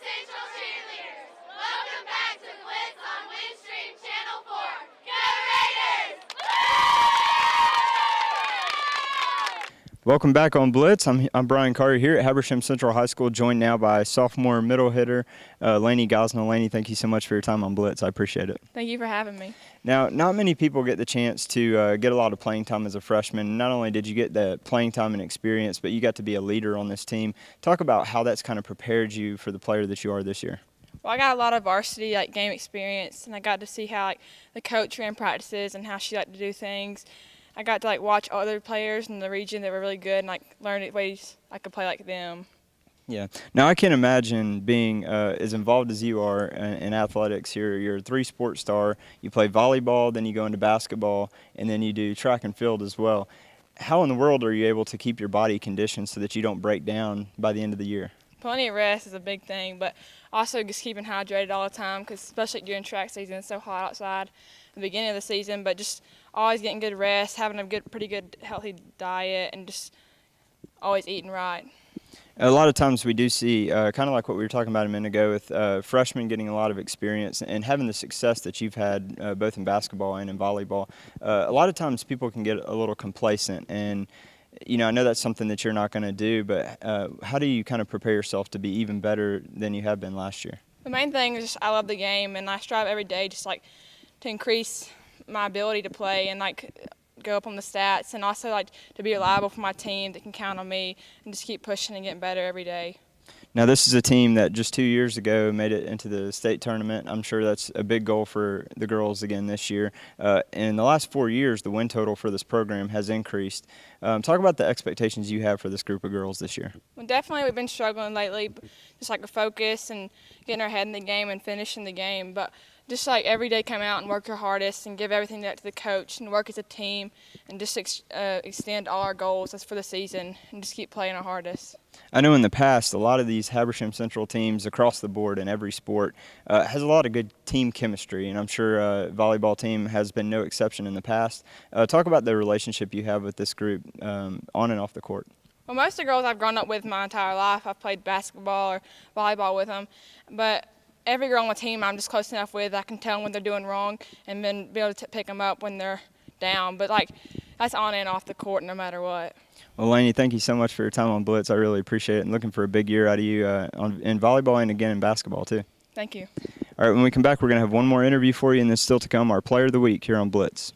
Central cheerleaders. Welcome back to BLITZ on Windstream Channel 4. Go Raiders! Welcome back on BLITZ. I'm Brian Carter here at Habersham Central High School, joined now by sophomore middle hitter Lainey Gosnell. Lainey, thank you so much for your time on BLITZ. I appreciate it. Thank you for having me. Now, not many people get the chance to get a lot of playing time as a freshman. Not only did you get the playing time and experience, but you got to be a leader on this team. Talk about how that's kind of prepared you for the player that you are this year. Well, I got a lot of varsity game experience, and I got to see how the coach ran practices and how she liked to do things. I got to watch other players in the region that were really good and learn ways I could play like them. Yeah. Now, I can imagine being as involved as you are in athletics. You're a three-sport star. You play volleyball, then you go into basketball, and then you do track and field as well. How in the world are you able to keep your body conditioned so that you don't break down by the end of the year? Plenty of rest is a big thing, but also just keeping hydrated all the time, because especially during track season, it's so hot outside at the beginning of the season, but just always getting good rest, having a pretty good, healthy diet, and just always eating right. A lot of times we do see, kind of like what we were talking about a minute ago, with freshmen getting a lot of experience and having the success that you've had both in basketball and in volleyball. A lot of times people can get a little complacent, and I know that's something that you're not going to do, but how do you kind of prepare yourself to be even better than you have been last year? The main thing is just I love the game, and I strive every day just to increase my ability to play and go up on the stats, and also to be reliable for my team that can count on me and just keep pushing and getting better every day. Now, this is a team that just 2 years ago made it into the state tournament. I'm sure that's a big goal for the girls again this year. And in the last 4 years, the win total for this program has increased. Talk about the expectations you have for this group of girls this year. Well, definitely we've been struggling lately, just a focus and getting our head in the game and finishing the game. But just every day come out and work your hardest and give everything to the coach and work as a team and just extend all our goals for the season and just keep playing our hardest. I know in the past a lot of these Habersham Central teams across the board in every sport has a lot of good team chemistry, and I'm sure volleyball team has been no exception in the past. Talk about the relationship you have with this group on and off the court. Well, most of the girls I've grown up with my entire life. I've played basketball or volleyball with them, but every girl on the team I'm just close enough with, I can tell them when they're doing wrong and then be able to pick them up when they're down. But that's on and off the court no matter what. Well, Lainey, thank you so much for your time on BLITZ. I really appreciate it, and looking for a big year out of you in volleyball and again in basketball too. Thank you. All right, when we come back, we're going to have one more interview for you, and then still to come, our Player of the Week here on BLITZ.